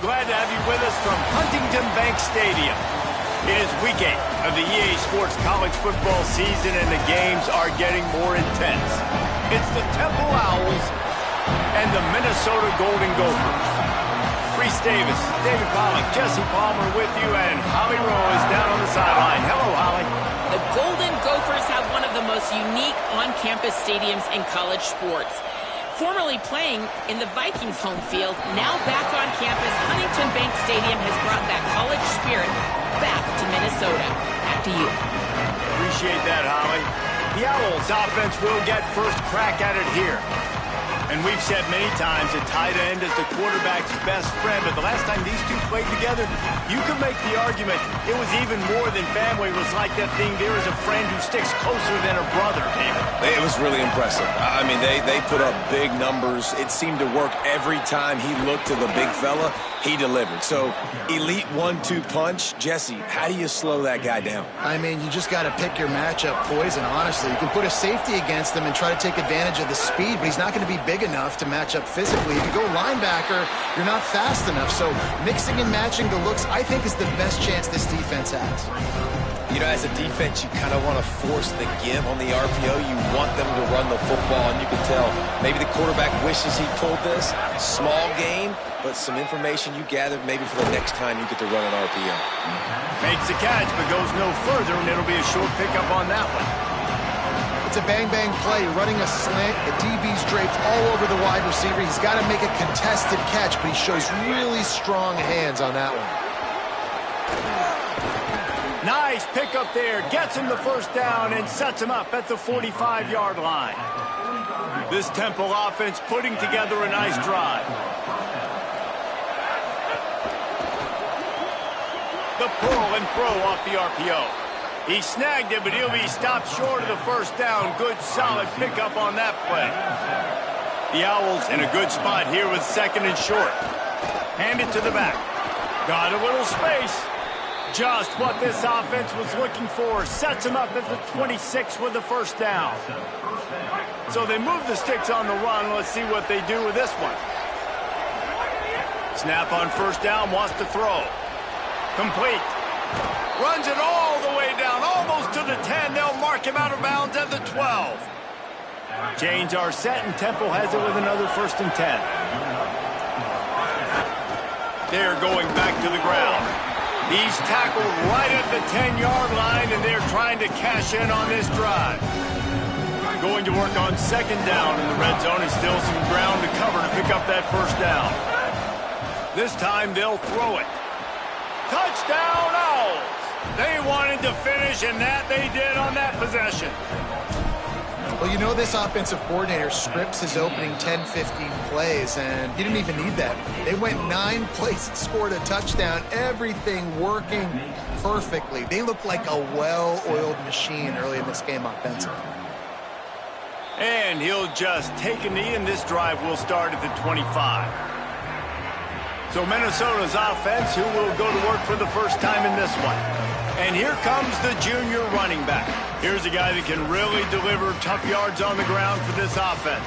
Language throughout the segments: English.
Glad to have you with us from Huntington Bank Stadium. It is week 8 of the EA Sports college football season, and the games are getting more intense. It's the Temple Owls and the Minnesota Golden Gophers. Reese Davis, David Pollack, Jesse Palmer with you, and Holly Rowe is down on the sideline. Hello, Holly. The Golden Gophers have one of the most unique on-campus stadiums in college sports. Formerly playing in the Vikings home field, now back on campus, Huntington Bank Stadium has brought that college spirit back to Minnesota. Back to you. Appreciate that, Holly. The Owls offense will get first crack at it here. And we've said many times that tight end is the quarterback's best friend, but the last time these two played together, you could make the argument it was even more than family. It was like that thing, there is a friend who sticks closer than a brother, David. It was really impressive. I mean, they put up big numbers. It seemed to work every time he looked to the big fella. He delivered. So, elite 1-2 punch. Jesse, how do you slow that guy down? I mean, you just got to pick your matchup poison, honestly. You can put a safety against him and try to take advantage of the speed, but he's not going to be big enough to match up physically. If you go linebacker, you're not fast enough. So mixing and matching the looks, I think, is the best chance this defense has. You know, as a defense, you kind of want to force the give on the RPO. You want them to run the football, and you can tell maybe the quarterback wishes he pulled this. Small game, but some information you gathered maybe for the next time you get to run an RPO. Makes the catch, but goes no further, and it'll be a short pickup on that one. It's a bang-bang play, running a slant. The DB's draped all over the wide receiver. He's got to make a contested catch, but he shows really strong hands on that one. Nice pickup there. Gets him the first down and sets him up at the 45-yard line. This Temple offense putting together a nice drive. The pull and throw off the RPO. He snagged it, but he'll be stopped short of the first down. Good, solid pickup on that play. The Owls in a good spot here with second and short. Hand it to the back. Got a little space. Just what this offense was looking for. Sets him up at the 26 with the first down. So they move the sticks on the run. Let's see what they do with this one. Snap on first down, wants to throw. Complete. Runs it all the way down, almost to the 10. They'll mark him out of bounds at the 12. Chains are set, and Temple has it with another first and 10. They're going back to the ground. He's tackled right at the 10-yard line, and they're trying to cash in on this drive. Going to work on second down in the red zone, and still some ground to cover to pick up that first down. This time they'll throw it. Touchdown, Owls! They wanted to finish, and that they did on that possession. Well, you know, this offensive coordinator scripts his opening 10-15 plays, and he didn't even need that. They went 9 plays and scored a touchdown. Everything working perfectly. They look like a well-oiled machine early in this game offensively. And he'll just take a knee, and this drive will start at the 25. So Minnesota's offense, who will go to work for the first time in this one. And here comes the junior running back. Here's a guy that can really deliver tough yards on the ground for this offense.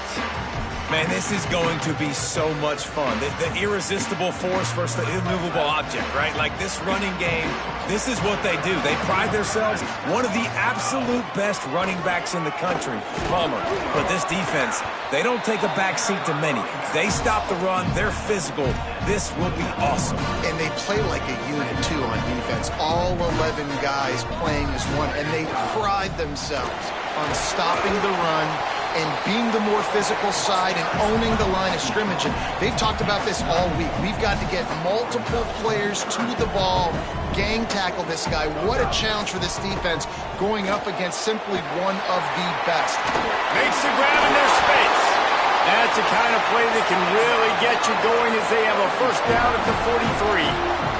Man, this is going to be so much fun. The irresistible force versus the immovable object, right? Like this running game, this is what they do. They pride themselves, one of the absolute best running backs in the country, Palmer. But this defense, they don't take a back seat to many. They stop the run. They're physical. This will be awesome. And they play like a unit, too, on defense. All 11 guys playing as one, and they pride themselves on stopping the run and being the more physical side and owning the line of scrimmage. And they've talked about this all week. We've got to get multiple players to the ball, gang tackle this guy. What a challenge for this defense going up against simply one of the best. Makes the grab in their space. That's the kind of play that can really get you going as they have a first down at the 43.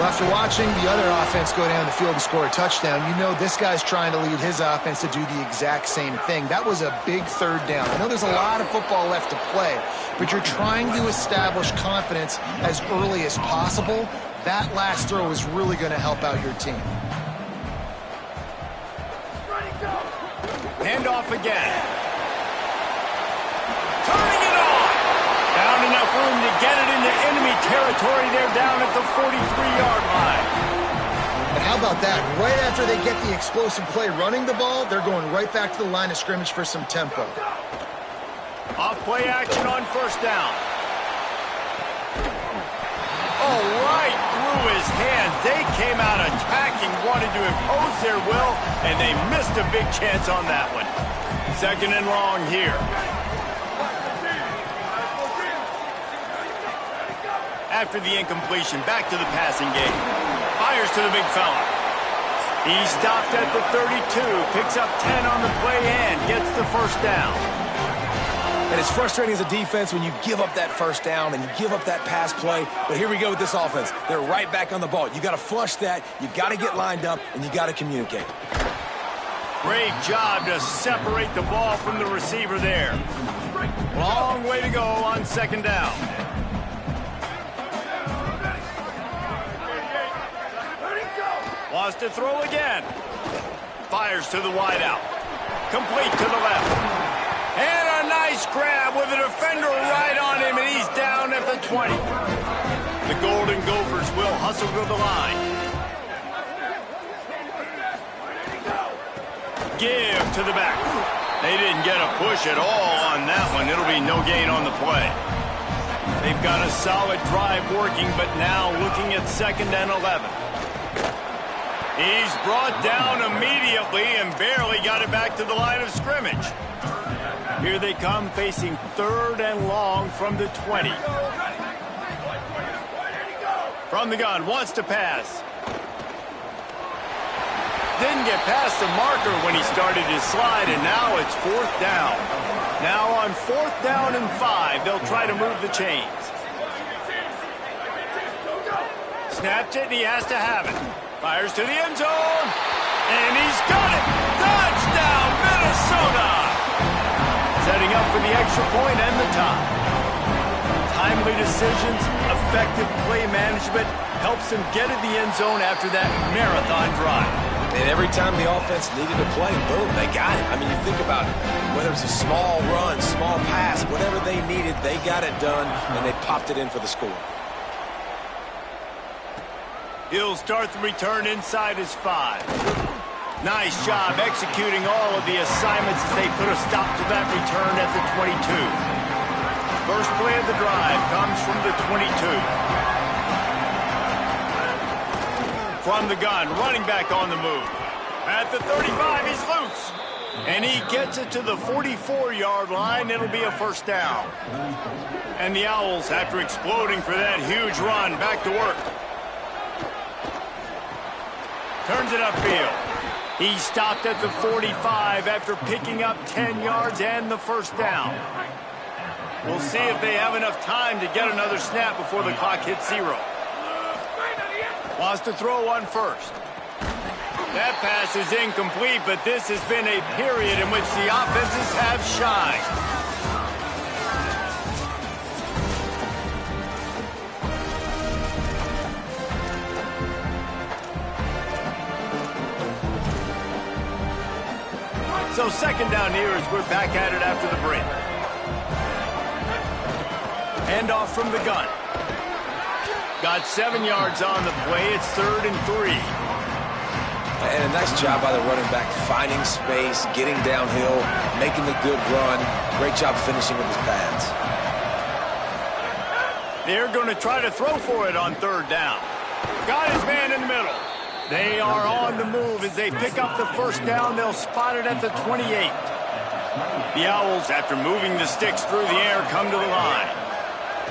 Well, after watching the other offense go down the field and score a touchdown, you know this guy's trying to lead his offense to do the exact same thing. That was a big third down. I know there's a lot of football left to play, but you're trying to establish confidence as early as possible. That last throw is really going to help out your team. Handoff again. Turning it on. Found enough room to get it into enemy territory. They're down at the 43-yard line. And how about that? Right after they get the explosive play running the ball, they're going right back to the line of scrimmage for some tempo. Off play action on first down. Oh, right through his hands. They came out attacking, wanted to impose their will, and they missed a big chance on that one. Second and long here. After the incompletion, back to the passing game. Fires to the big fella. He stopped at the 32, picks up 10 on the play and gets the first down. And it's frustrating as a defense when you give up that first down and you give up that pass play. But here we go with this offense. They're right back on the ball. You got to flush that. You got to get lined up, and you got to communicate. Great job to separate the ball from the receiver there. Long way to go on second down. Wants to throw again. Fires to the wideout. Complete to the left. And a nice grab with a defender right on him, and he's down at the 20. The Golden Gophers will hustle to the line. Give to the back. They didn't get a push at all on that one. It'll be no gain on the play. They've got a solid drive working, but now looking at second and 11. He's brought down immediately and barely got it back to the line of scrimmage. Here they come facing third and long from the 20. From the gun, wants to pass. Didn't get past the marker when he started his slide, and now it's fourth down. Now on fourth down and 5, they'll try to move the chains. Snapped it, and he has to have it. Fires to the end zone, and he's got it! Touchdown, Minnesota! Setting up for the extra point and the tie. Timely decisions, effective play management helps them get in the end zone after that marathon drive. And every time the offense needed a play, boom, they got it. I mean, you think about it. Whether it's a small run, small pass, whatever they needed, they got it done, and they popped it in for the score. He'll start the return inside his 5. Nice job executing all of the assignments as they put a stop to that return at the 22. First play of the drive comes from the 22. From the gun, running back on the move. At the 35, he's loose. And he gets it to the 44-yard line. It'll be a first down. And the Owls, after exploding for that huge run, back to work. Turns it upfield. He stopped at the 45 after picking up 10 yards and the first down. We'll see if they have enough time to get another snap before the clock hits 0. Wants to throw one first. That pass is incomplete, but this has been a period in which the offenses have shined. So second down here as we're back at it after the break. Handoff from the gun. Got 7 yards on the play. It's 3rd and 3. And a nice job by the running back, finding space, getting downhill, making the good run. Great job finishing with his pads. They're going to try to throw for it on 3rd down. Got his man in the middle. They are on the move as they pick up the first down. They'll spot it at the 28. The Owls, after moving the sticks through the air, come to the line.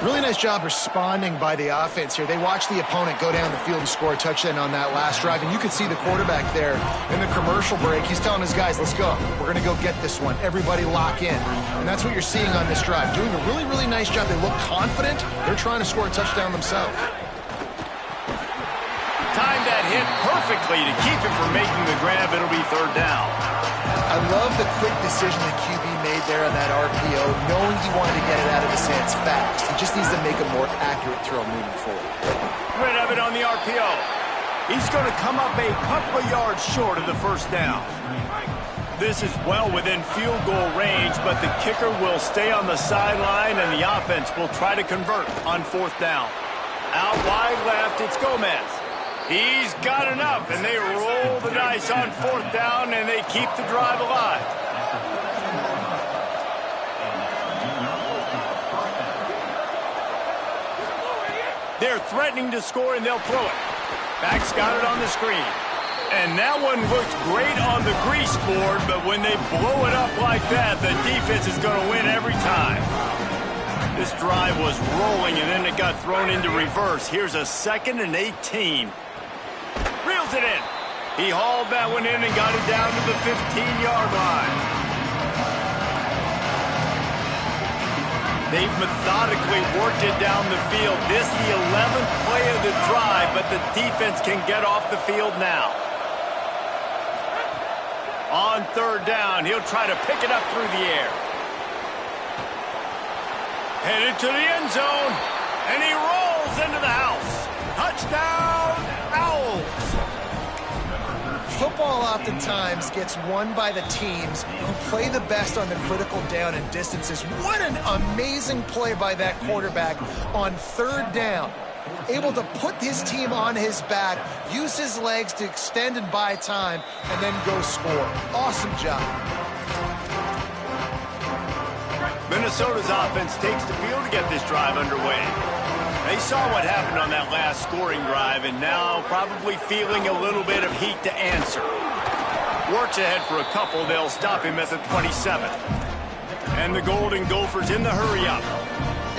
Really nice job responding by the offense here. They watched the opponent go down the field and score a touchdown on that last drive, and you could see the quarterback there in the commercial break. He's telling his guys, let's go. We're going to go get this one. Everybody lock in. And that's what you're seeing on this drive. Doing a really, really nice job. They look confident. They're trying to score a touchdown themselves. Timed that hit perfectly to keep him from making the grab. It'll be 3rd down. I love the quick decision the QB made there on that RPO, knowing he wanted to get it out of his hands fast. He just needs to make a more accurate throw moving forward. Rid of it on the RPO. He's going to come up a couple of yards short of the first down. This is well within field goal range, but the kicker will stay on the sideline, and the offense will try to convert on 4th down. Out wide left, it's Gomez. He's got enough, and they roll the dice on 4th down, and they keep the drive alive. They're threatening to score, and they'll throw it. Back's got it on the screen. And that one looks great on the grease board, but when they blow it up like that, the defense is going to win every time. This drive was rolling, and then it got thrown into reverse. Here's a 2nd and 18. Reels it in. He hauled that one in and got it down to the 15-yard line. They've methodically worked it down the field. This is the 11th play of the drive, but the defense can get off the field now. On 3rd down, he'll try to pick it up through the air. Headed to the end zone, and he rolls into the house. Touchdown, Owls! Football oftentimes gets won by the teams who play the best on the critical down and distances. What an amazing play by that quarterback on 3rd down. Able to put his team on his back, use his legs to extend and buy time, and then go score. Awesome job. Minnesota's offense takes the field to get this drive underway. They saw what happened on that last scoring drive, and now probably feeling a little bit of heat to answer. Works ahead for a couple. They'll stop him at the 27. And the Golden Gophers in the hurry-up.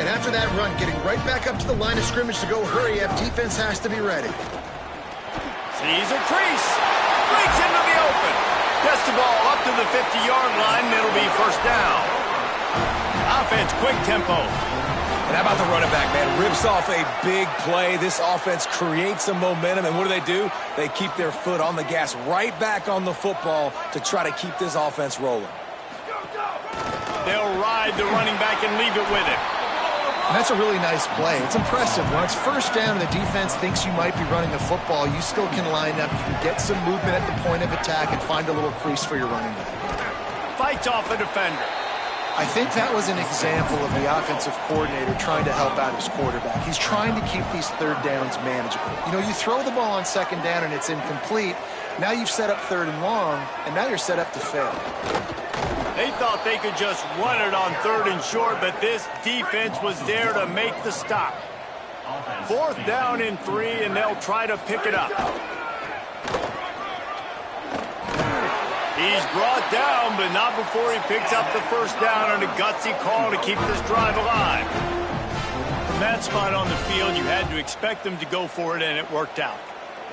And after that run, getting right back up to the line of scrimmage to go hurry up, defense has to be ready. Sees a crease. Breaks into the open. Gets the ball up to the 50-yard line, and it'll be 1st down. Offense, quick tempo. And how about the running back, man? Rips off a big play. This offense creates some momentum, and what do? They keep their foot on the gas right back on the football to try to keep this offense rolling. They'll ride the running back and leave it with him. And that's a really nice play. It's impressive. When it's 1st down and the defense thinks you might be running the football, you still can line up. You can get some movement at the point of attack and find a little crease for your running back. Fights off a defender. I think that was an example of the offensive coordinator trying to help out his quarterback. He's trying to keep these 3rd downs manageable. You know, you throw the ball on 2nd down and it's incomplete. Now you've set up 3rd and long, and now you're set up to fail. They thought they could just run it on 3rd and short, but this defense was there to make the stop. 4th down and 3, and they'll try to pick it up. He's brought down, but not before he picks up the 1st down on a gutsy call to keep this drive alive. From that spot on the field, you had to expect them to go for it, and it worked out.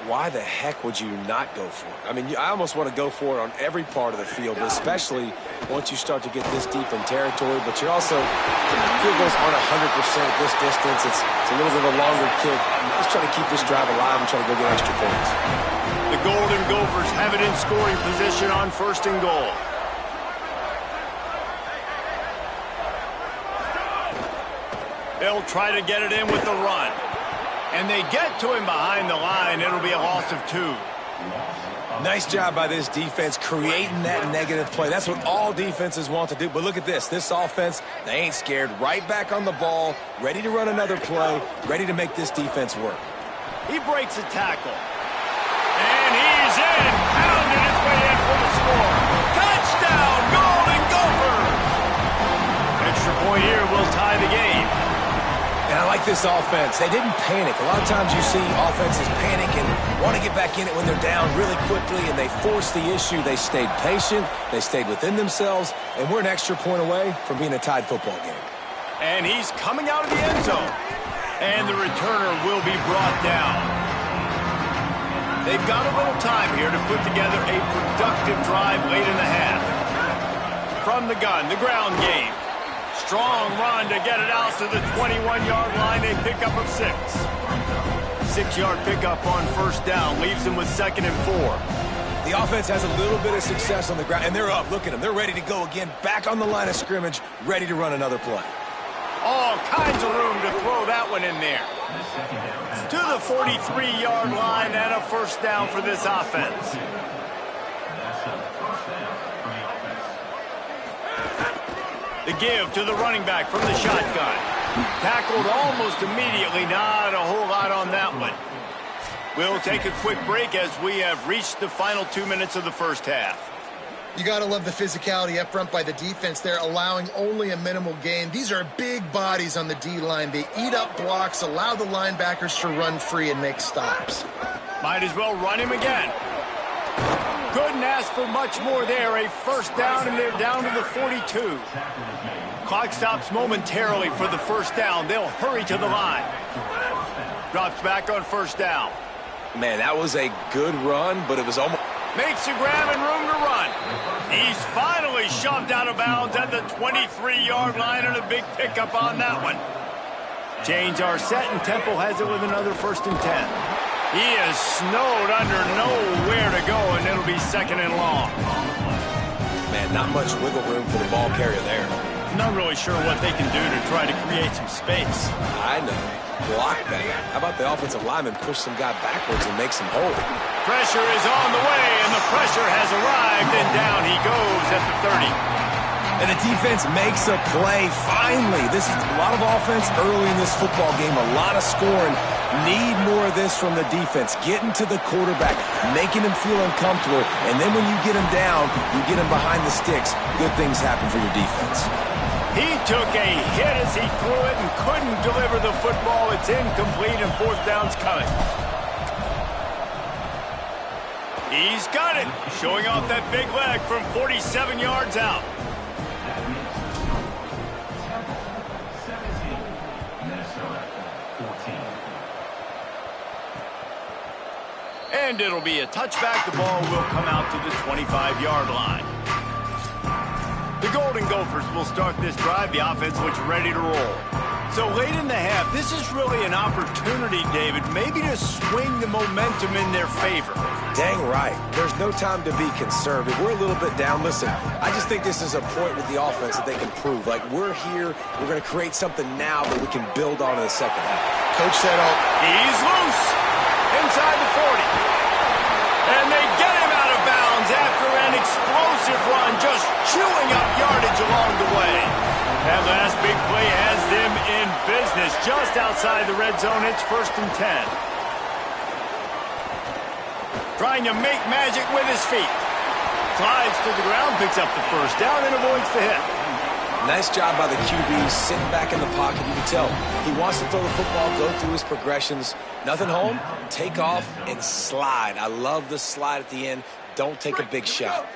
Why the heck would you not go for it? I mean, I almost want to go for it on every part of the field, especially once you start to get this deep in territory. But you're also, field goals aren't 100% at this distance. It's a little bit of a longer kick. Just trying to keep this drive alive and try to go get extra points. The Golden Gophers have it in scoring position on 1st and goal. They'll try to get it in with the run. And they get to him behind the line. It'll be a loss of 2. Nice job by this defense creating that negative play. That's what all defenses want to do. But look at this. This offense, they ain't scared. Right back on the ball, ready to run another play, ready to make this defense work. He breaks a tackle. And he's in. Pounding his way in for the score. Touchdown, Golden Gophers! Extra point here will tie the game. And I like this offense. They didn't panic. A lot of times you see offenses panic and want to get back in it when they're down really quickly, and they force the issue. They stayed patient. They stayed within themselves, and we're an extra point away from being a tied football game. And he's coming out of the end zone. And the returner will be brought down. They've got a little time here to put together a productive drive late in the half. From the gun, the ground game. Strong run to get it out to the 21-yard line. They pick up of 6. 6-yard pickup on 1st down. Leaves them with 2nd and 4. The offense has a little bit of success on the ground, and they're up. Look at them. They're ready to go again. Back on the line of scrimmage, ready to run another play. All kinds of room to throw that one in there. To the 43-yard line and a 1st down for this offense. The give to the running back from the shotgun. Tackled almost immediately. Not a whole lot on that one. We'll take a quick break as we have reached the final 2 minutes of the first half. You got to love the physicality up front by the defense. They're allowing only a minimal gain. These are big bodies on the D-line. They eat up blocks, allow the linebackers to run free and make stops. Might as well run him again. Couldn't ask for much more there. A first down, and they're down to the 42. Clock stops momentarily for the first down. They'll hurry to the line. Drops back on first down. Man, that was a good run, but it was almost... Makes a grab and room to run. He's finally shoved out of bounds at the 23-yard line, and a big pickup on that one. Chains are set, and Temple has it with another 1st and 10. He is snowed under, nowhere to go, and it'll be 2nd and long. Man, not much wiggle room for the ball carrier there. Not really sure what they can do to try to create some space. I know. Block that. How about the offensive lineman push some guy backwards and make some hold? Pressure is on the way, and the pressure has arrived, and down he goes at the 30. And the defense makes a play, finally. This is a lot of offense early in this football game, a lot of scoring. Need more of this from the defense. Getting to the quarterback, making him feel uncomfortable, and then when you get him down, you get him behind the sticks. Good things happen for your defense. He took a hit as he threw it and couldn't deliver the football. It's incomplete, and 4th down's coming. He's got it, showing off that big leg from 47 yards out. And it'll be a touchback. The ball will come out to the 25-yard line. The Golden Gophers will start this drive. The offense looks ready to roll. So late in the half, this is really an opportunity, David, maybe to swing the momentum in their favor. Dang right. There's no time to be concerned. If we're a little bit down, listen, I just think this is a point with the offense that they can prove. Like, we're here, we're going to create something now that we can build on in the second half. Coach said, he's loose inside the 40. And they get him out of bounds after an explosive run, just chewing up yardage along the way. That last big play has them in business just outside the red zone. It's 1st and 10. Trying to make magic with his feet. Slides to the ground, picks up the 1st down, and avoids the hit. Nice job by the QB, sitting back in the pocket. You can tell he wants to throw the football, go through his progressions. Nothing home, take off, and slide. I love the slide at the end. Don't take a big shot.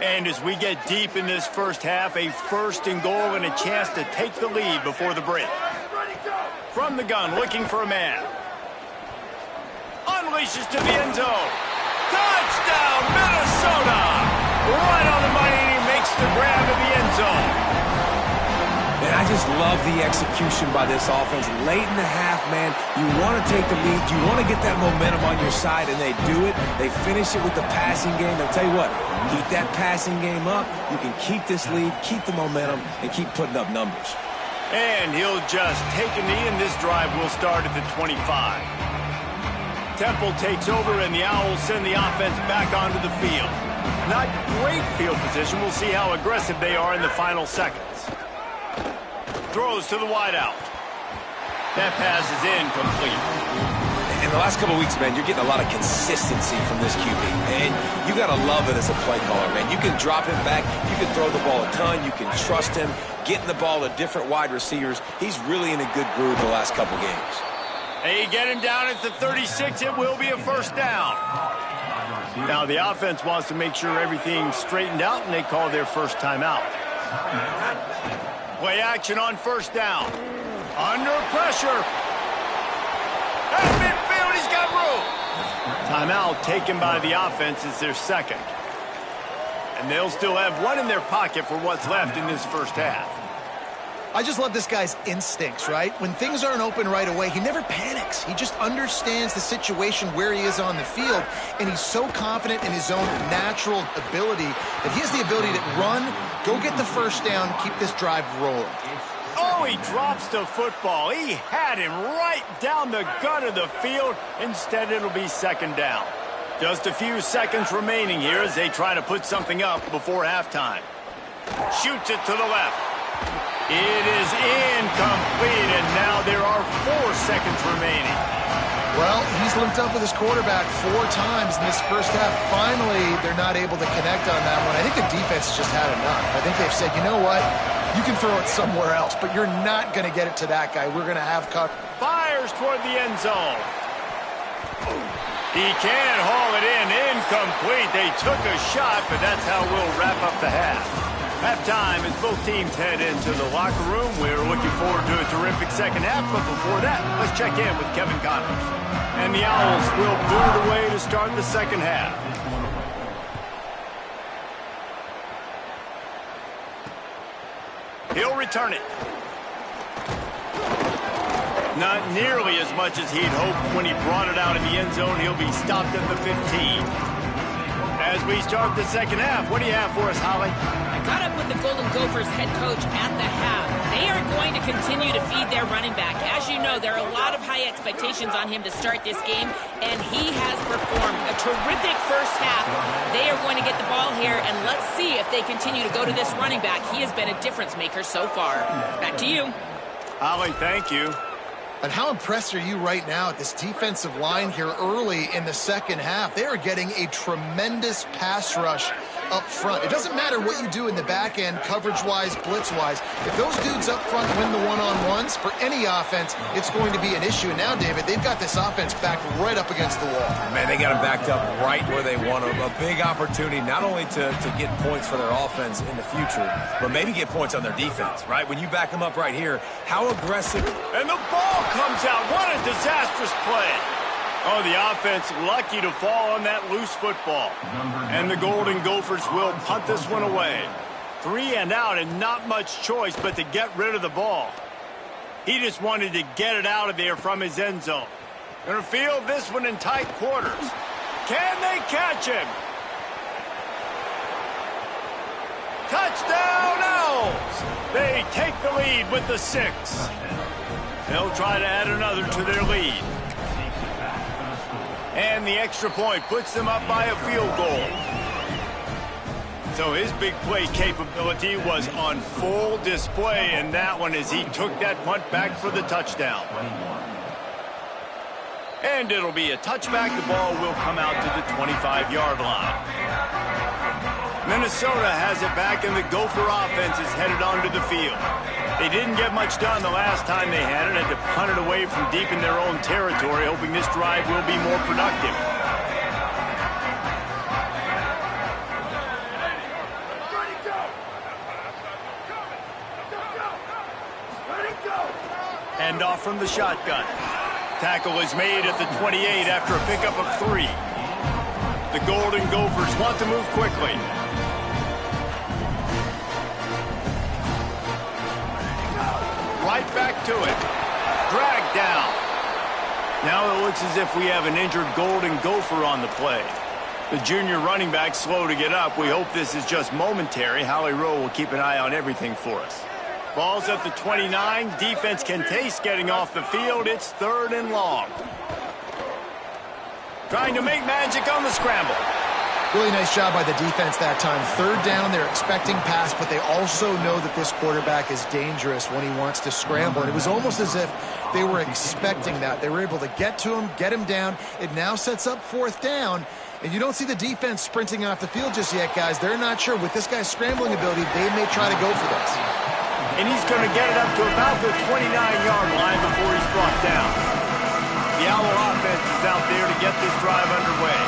And as we get deep in this first half, a 1st and goal and a chance to take the lead before the break. From the gun, looking for a man. Unleashes to the end zone. Touchdown, Minnesota! Right on the money, and he makes the grab in the end zone. Man, I just love the execution by this offense. Late in the half, man, you want to take the lead. You want to get that momentum on your side, and they do it. They finish it with the passing game. I'll tell you what, keep that passing game up. You can keep this lead, keep the momentum, and keep putting up numbers. And he'll just take a knee, and this drive will start at the 25. Temple takes over, and the Owls send the offense back onto the field. Not great field position. We'll see how aggressive they are in the final seconds. Throws to the wideout. That pass is incomplete. In the last couple of weeks, man, you're getting a lot of consistency from this QB. And you got to love it as a play caller, man. You can drop him back. You can throw the ball a ton. You can trust him. Getting the ball to different wide receivers. He's really in a good groove the last couple games. They get him down at the 36. It will be a 1st down. Now the offense wants to make sure everything's straightened out, and they call their first timeout. Play action on 1st down. Under pressure. At midfield, he's got room. Timeout taken by the offense is their 2nd. And they'll still have one in their pocket for what's left in this first half. I just love this guy's instincts, right? When things aren't open right away, he never panics. He just understands the situation where he is on the field, and he's so confident in his own natural ability that he has the ability to run, go get the 1st down, keep this drive rolling. Oh, he drops the football. He had him right down the gut of the field. Instead, it'll be 2nd down. Just a few seconds remaining here as they try to put something up before halftime. Shoots it to the left. It is incomplete, and now there are 4 seconds remaining. Well, he's linked up with his quarterback 4 times in this first half. Finally, they're not able to connect on that one. I think the defense has just had enough. I think they've said, you know what? You can throw it somewhere else, but you're not going to get it to that guy. We're going to have cover. Fires toward the end zone. He can't haul it in. Incomplete. They took a shot, but that's how we'll wrap up the half. Halftime as both teams head into the locker room. We're looking forward to a terrific second half, but before that, let's check in with Kevin Connors. And the Owls will boot it away to start the second half. He'll return it. Not nearly as much as he'd hoped when he brought it out in the end zone. He'll be stopped at the 15. As we start the second half, what do you have for us, Holly? I got up with the Golden Gophers head coach at the half. They are going to continue to feed their running back. As you know, there are a lot of high expectations on him to start this game, and he has performed a terrific first half. They are going to get the ball here, and let's see if they continue to go to this running back. He has been a difference maker so far. Back to you. Holly, thank you. And how impressed are you right now at this defensive line here early in the second half? They are getting a tremendous pass rush up front. It doesn't matter what you do in the back end, coverage-wise, blitz-wise. If those dudes up front win the one-on-ones, for any offense, it's going to be an issue. And now, David, they've got this offense backed right up against the wall. Man, they got them backed up right where they want them. A big opportunity not only to get points for their offense in the future, but maybe get points on their defense, right? When you back them up right here, how aggressive. And the ball comes out. What a disastrous play. Oh, the offense lucky to fall on that loose football. And the Golden Gophers will punt this one away. 3 and out and not much choice but to get rid of the ball. He just wanted to get it out of there from his end zone. Gonna field this one in tight quarters. Can they catch him? Touchdown Owls! They take the lead with the 6. They'll try to add another to their lead. And the extra point puts them up by a field goal. So his big play capability was on full display in that one as he took that punt back for the touchdown. And it'll be a touchback. The ball will come out to the 25-yard line. Minnesota has it back, and the Gopher offense is headed onto the field. They didn't get much done the last time they had it, had to punt it away from deep in their own territory, hoping this drive will be more productive. Hand off from the shotgun. Tackle is made at the 28 after a pickup of 3. The Golden Gophers want to move quickly. Right back to it. Dragged down. Now it looks as if we have an injured Golden Gopher on the play. The junior running back slow to get up. We hope this is just momentary. Howie Rowe will keep an eye on everything for us. Ball's at the 29. Defense can taste getting off the field. It's 3rd and long. Trying to make magic on the scramble. Really nice job by the defense that time. 3rd down, they're expecting pass, but they also know that this quarterback is dangerous when he wants to scramble. And it was almost as if they were expecting that. They were able to get to him, get him down. It now sets up 4th down. And you don't see the defense sprinting off the field just yet, guys. They're not sure. With this guy's scrambling ability, they may try to go for this. And he's going to get it up to about the 29-yard line before he's brought down. The Owl offense is out there to get this drive underway.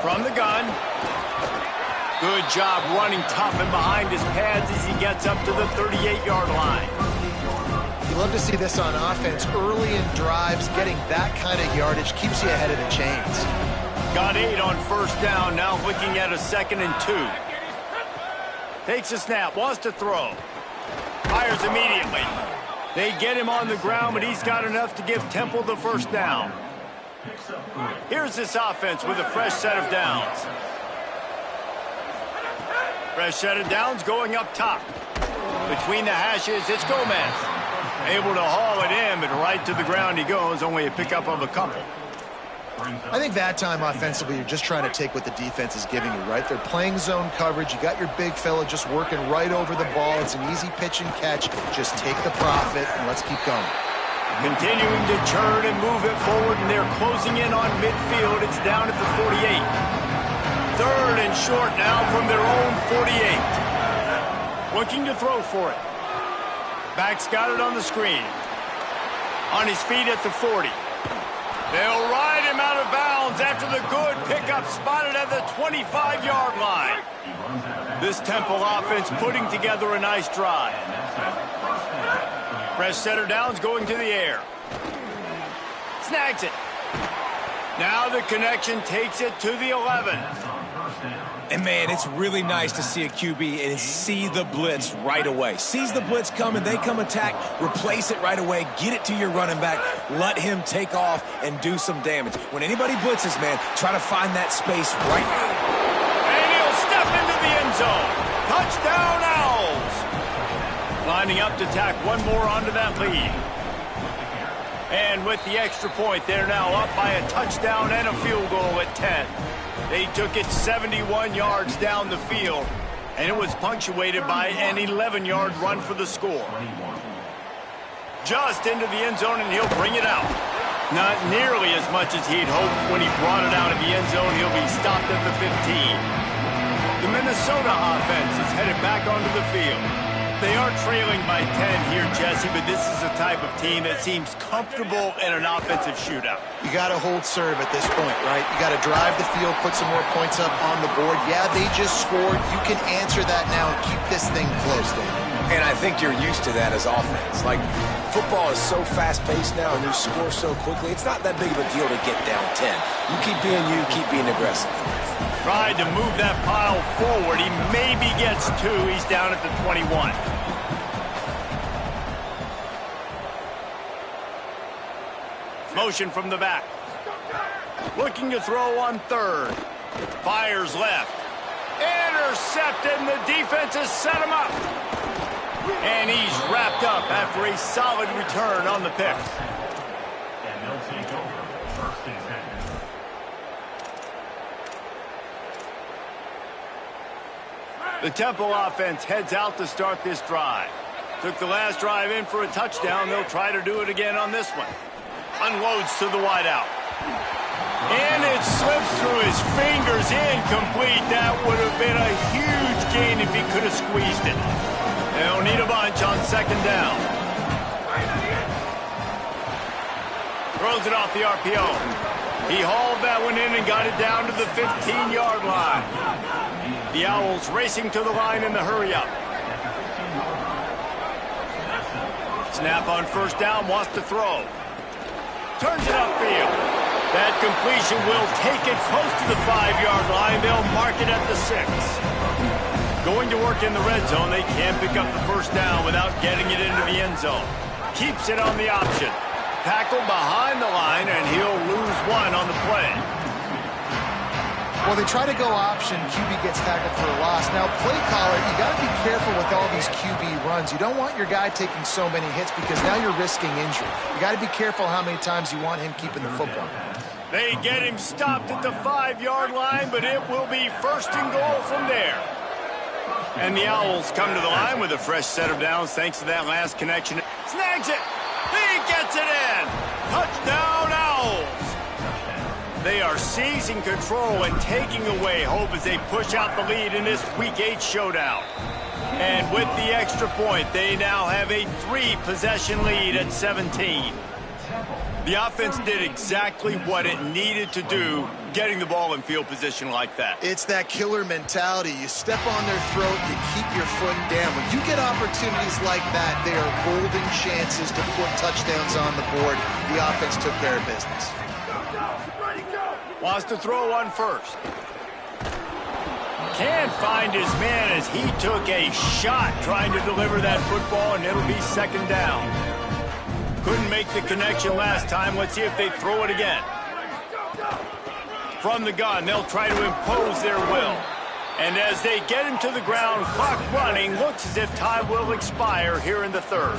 From the gun. Good job running tough and behind his pads as he gets up to the 38-yard line. You love to see this on offense. Early in drives, getting that kind of yardage keeps you ahead of the chains. Got 8 on 1st down, now looking at a 2nd and 2. Takes a snap, wants to throw. Fires immediately. They get him on the ground, but he's got enough to give Temple the 1st down. Here's this offense with a fresh set of downs. Fresh set of downs going up top. Between the hashes, it's Gomez. Able to haul it in, but right to the ground he goes. Only a pickup of a couple. I think that time offensively, you're just trying to take what the defense is giving you, right? They're playing zone coverage. You got your big fella just working right over the ball. It's an easy pitch and catch. Just take the profit, and let's keep going. Continuing to turn and move it forward, and they're closing in on midfield. It's down at the 48. Third and short now from their own 48. Looking to throw for it. Back's got it on the screen. On his feet at the 40. They'll ride him out of bounds after the good pickup spotted at the 25-yard line. This Temple offense putting together a nice drive. Fresh setter downs going to the air. Snags it. Now the connection takes it to the 11. And, man, it's really nice to see a QB and see the blitz right away. Sees the blitz coming, they come attack, replace it right away, get it to your running back, let him take off and do some damage. When anybody blitzes, man, try to find that space right now. And he'll step into the end zone. Touchdown, Owls. Lining up to tack one more onto that lead. And with the extra point, they're now up by a touchdown and a field goal at 10. They took it 71 yards down the field, and it was punctuated by an 11-yard run for the score. Just into the end zone, and he'll bring it out. Not nearly as much as he'd hoped when he brought it out of the end zone. He'll be stopped at the 15. The Minnesota offense is headed back onto the field. They are trailing by 10 here, Jesse, but this is a type of team that seems comfortable in an offensive shootout. You got to hold serve at this point, right? You got to drive the field, put some more points up on the board. Yeah, they just scored. You can answer that now and keep this thing close, Dave. And I think you're used to that as offense. Like, football is so fast-paced now and you score so quickly, it's not that big of a deal to get down 10. You keep being aggressive. Tried to move that pile forward. He maybe gets two. He's down at the 21. Motion from the back. Looking to throw on third. Fires left. Intercepted, and the defense has set him up. And he's wrapped up after a solid return on the pick. And they'll take over first and 10. The Temple offense heads out to start this drive. Took the last drive in for a touchdown. They'll try to do it again on this one. Unloads to the wideout. And it slips through his fingers, incomplete. That would have been a huge gain if he could have squeezed it. They'll need a bunch on second down. Throws it off the RPO. He hauled that one in and got it down to the 15-yard line. The Owls racing to the line in the hurry-up. Snap on first down, wants to throw. Turns it upfield. That completion will take it close to the 5-yard line. They'll mark it at the 6. Going to work in the red zone. They can't pick up the first down without getting it into the end zone. Keeps it on the option. Tackled behind the line, and he'll lose one on the play. Well, they try to go option. QB gets tackled for a loss. Now, play caller, you got to be careful with all these QB runs. You don't want your guy taking so many hits because now you're risking injury. You got to be careful how many times you want him keeping the football. They get him stopped at the 5-yard line, but it will be first and goal from there. And the Owls come to the line with a fresh set of downs thanks to that last connection. Snags it. He gets it in. Touchdown, Owls. They are seizing control and taking away hope as they push out the lead in this Week 8 showdown. And with the extra point, they now have a 3-possession lead at 17. The offense did exactly what it needed to do, getting the ball in field position like that. It's that killer mentality. You step on their throat, you keep your foot down. When you get opportunities like that, they are golden chances to put touchdowns on the board. The offense took care of business. Wants to throw on first. Can't find his man as he took a shot trying to deliver that football, and it'll be second down. Couldn't make the connection last time. Let's see if they throw it again. From the gun, they'll try to impose their will. And as they get him to the ground, clock running, looks as if time will expire here in the third.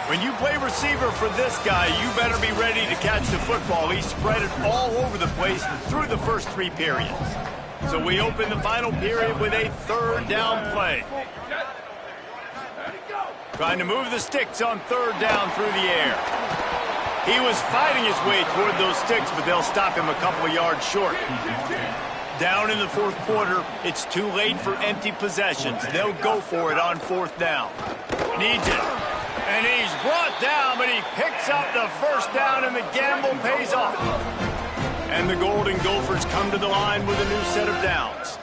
When you play receiver for this guy, you better be ready to catch the football. He spread it all over the place through the first 3 periods. So we open the final period with a third down play. Trying to move the sticks on third down through the air. He was fighting his way toward those sticks, but they'll stop him a couple of yards short. Down in the fourth quarter, it's too late for empty possessions. They'll go for it on fourth down. Needs it. And he's brought down, but he picks up the first down, and the gamble pays off. And the Golden Gophers come to the line with a new set of downs.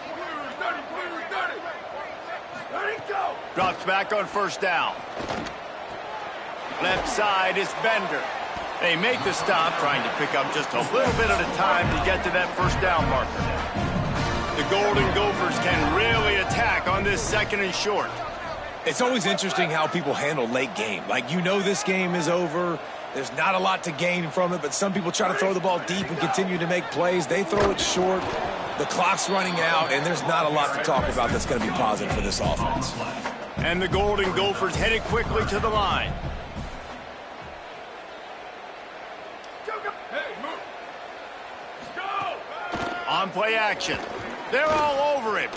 Drops back on first down. Left side is Bender. They make the stop, trying to pick up just a little bit at a time to get to that first down marker. The Golden Gophers can really attack on this second and short. It's always interesting how people handle late game. Like, you know this game is over. There's not a lot to gain from it, but some people try to throw the ball deep and continue to make plays. They throw it short. The clock's running out, and there's not a lot to talk about that's going to be positive for this offense. And the Golden Gophers headed quickly to the line. On play action. They're all over him.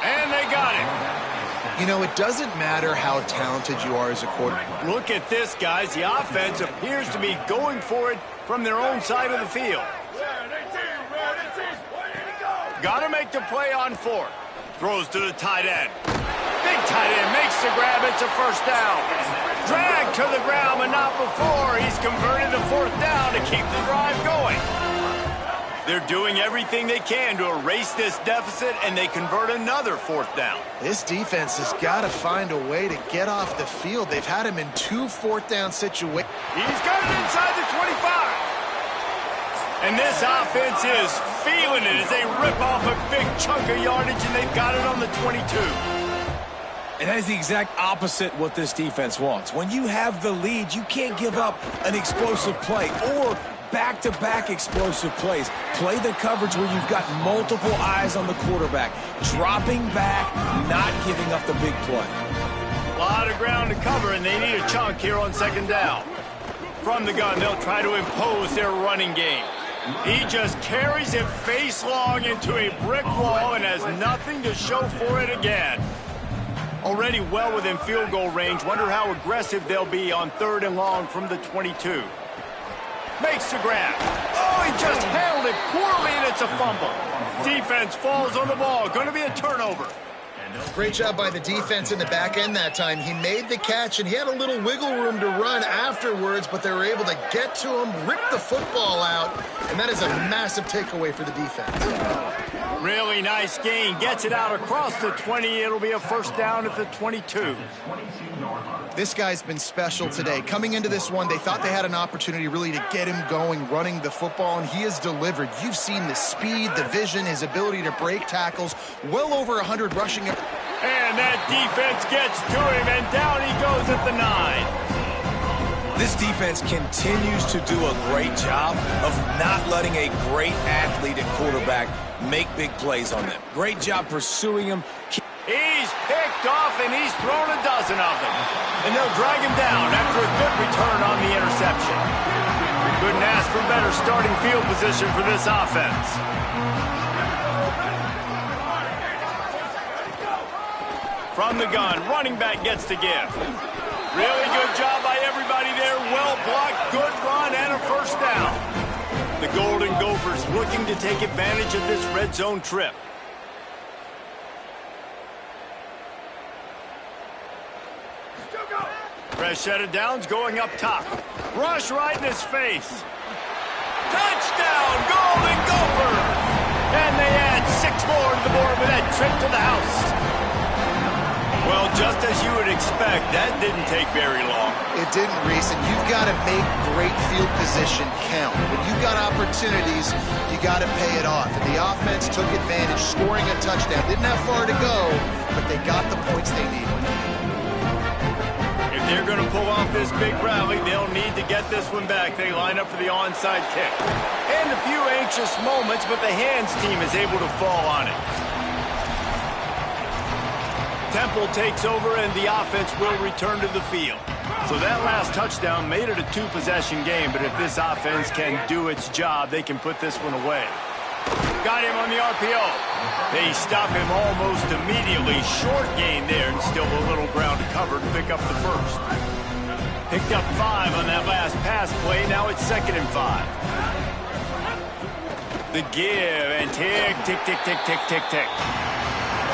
And they got him. You know, it doesn't matter how talented you are as a quarterback. Look at this, guys. The offense appears to be going for it from their own side of the field. Got to make the play on fourth. Throws to the tight end. Big tight end makes the grab. It's a first down. Dragged to the ground, but not before. He's converted the fourth down to keep the drive going. They're doing everything they can to erase this deficit, and they convert another fourth down. This defense has got to find a way to get off the field. They've had him in 2 fourth-down situations. He's got it inside the 25. And this offense is feeling it as they rip off a big chunk of yardage, and they've got it on the 22. And that is the exact opposite what this defense wants. When you have the lead, you can't give up an explosive play or back-to-back explosive plays. Play the coverage where you've got multiple eyes on the quarterback. Dropping back, not giving up the big play. A lot of ground to cover, and they need a chunk here on second down. From the gun, they'll try to impose their running game. He just carries it face long into a brick wall and has nothing to show for it again. Already well within field goal range. Wonder how aggressive they'll be on third and long from the 22. Makes the grab. Oh, he just handled it poorly, and it's a fumble. Defense falls on the ball. Going to be a turnover. Great job by the defense in the back end that time. He made the catch, and he had a little wiggle room to run afterwards, but they were able to get to him, rip the football out, and that is a massive takeaway for the defense. Really nice gain. Gets it out across the 20. It'll be a first down at the 22. This guy's been special today. Coming into this one, they thought they had an opportunity really to get him going, running the football, and he has delivered. You've seen the speed, the vision, his ability to break tackles, well over 100 rushing. And that defense gets to him, and down he goes at the 9. This defense continues to do a great job of not letting a great athlete at quarterback make big plays on them. Great job pursuing him. He's picked off, and he's thrown a dozen of them. And they'll drag him down after a good return on the interception. Couldn't ask for better starting field position for this offense. From the gun, running back gets to give. Really good job by everybody there. Well blocked, good run, and a first down. The Golden Gophers looking to take advantage of this red zone trip. Fresh set of downs going up top. Rush right in his face. Touchdown, Golden Gophers! And they add 6 more to the board with that trip to the house. Well, just as you would expect, that didn't take very long. It didn't, Reese, and you've got to make great field position count. When you've got opportunities, you got to pay it off. And the offense took advantage, scoring a touchdown. Didn't have far to go, but they got the points they needed. If they're going to pull off this big rally. They'll need to get this one back. They line up for the onside kick. And a few anxious moments, but the hands team is able to fall on it. Temple takes over, and the offense will return to the field. So that last touchdown made it a two-possession game, but if this offense can do its job, they can put this one away. Got him on the RPO. They stop him almost immediately. Short gain there, and still a little ground to cover to pick up the first. Picked up 5 on that last pass play. Now it's 2nd and 5. The give, and tick, tick, tick, tick, tick, tick, tick.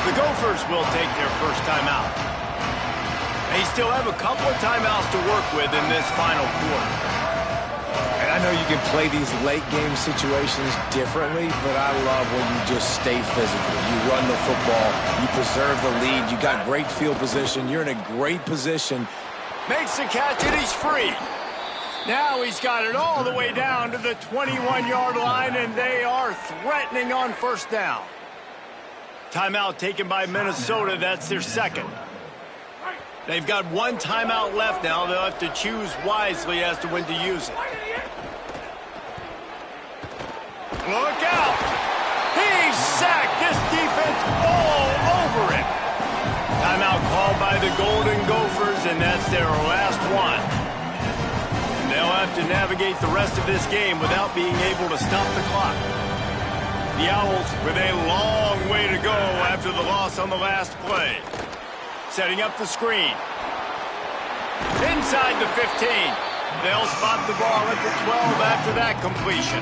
The Gophers will take their first timeout. They still have a couple of timeouts to work with in this final quarter. And I know you can play these late game situations differently, but I love when you just stay physical. You run the football, you preserve the lead, you got great field position, you're in a great position. Makes the catch, and he's free. Now he's got it all the way down to the 21-yard line, and they are threatening on first down. Timeout taken by Minnesota. That's their second. They've got one timeout left now. They'll have to choose wisely as to when to use it. Look out! He's sacked. This defense all over him. Timeout called by the Golden Gophers, and that's their last one. And they'll have to navigate the rest of this game without being able to stop the clock. The Owls with a long way to go after the loss on the last play. Setting up the screen. Inside the 15. They'll spot the ball at the 12 after that completion.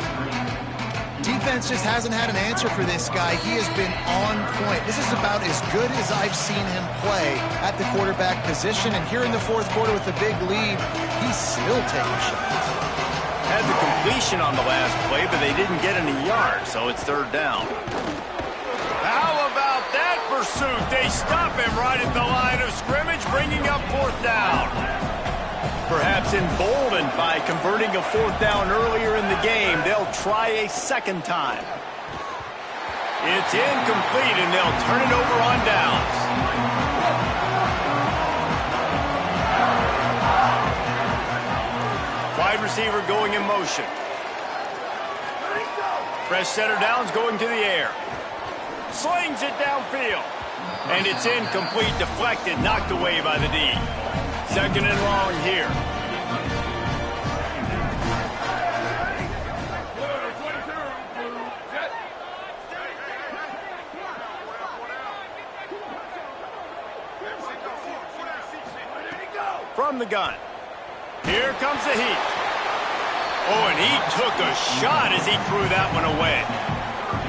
Defense just hasn't had an answer for this guy. He has been on point. This is about as good as I've seen him play at the quarterback position. And here in the fourth quarter with a big lead, he's still taking shots. Had the completion on the last play, but they didn't get any yards, so it's 3rd down. How about that pursuit? They stop him right at the line of scrimmage, bringing up 4th down. Perhaps emboldened by converting a 4th down earlier in the game, they'll try a second time. It's incomplete, and they'll turn it over on downs. Wide receiver going in motion. Fresh center downs going to the air. Slings it downfield. And it's incomplete, deflected, knocked away by the D. 2nd and long here. From the gun. Here comes the heat. Oh, and he took a shot as he threw that one away.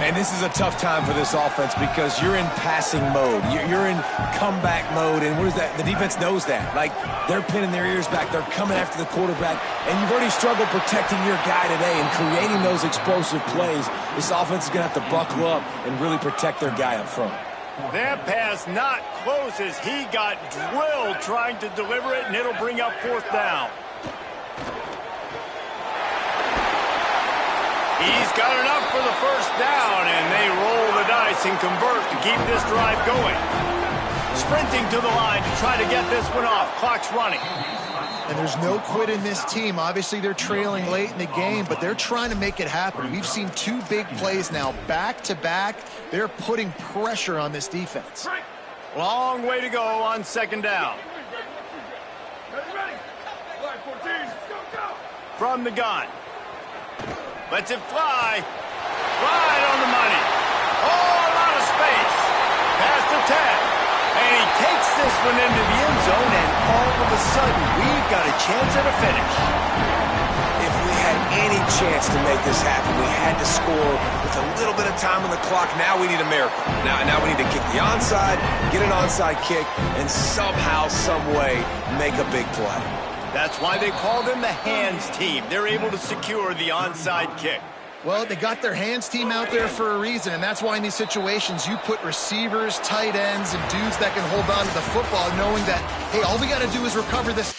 And this is a tough time for this offense because you're in passing mode. You're in comeback mode, and what is that? The defense knows that. Like, they're pinning their ears back. They're coming after the quarterback, and you've already struggled protecting your guy today and creating those explosive plays. This offense is going to have to buckle up and really protect their guy up front. That pass not close as he got drilled trying to deliver it, and it'll bring up 4th down. He's got enough for the first down, and they roll the dice and convert to keep this drive going. Sprinting to the line to try to get this one off. Clock's running. And there's no quit in this team. Obviously, they're trailing late in the game, but they're trying to make it happen. We've seen 2 big plays now, back-to-back. They're putting pressure on this defense. Long way to go on 2nd down. From the gun. Lets it fly. Right on the money. Oh, a lot of space. Past the 10. And he takes this one into the end zone, and all of a sudden, we've got a chance at a finish. If we had any chance to make this happen, we had to score with a little bit of time on the clock. Now we need a miracle. Now we need to kick the onside, get an onside kick, and somehow, some way, make a big play. That's why they call them the hands team. They're able to secure the onside kick. Well, they got their hands team out there for a reason, and that's why in these situations you put receivers, tight ends, and dudes that can hold on to the football knowing that, hey, all we got to do is recover this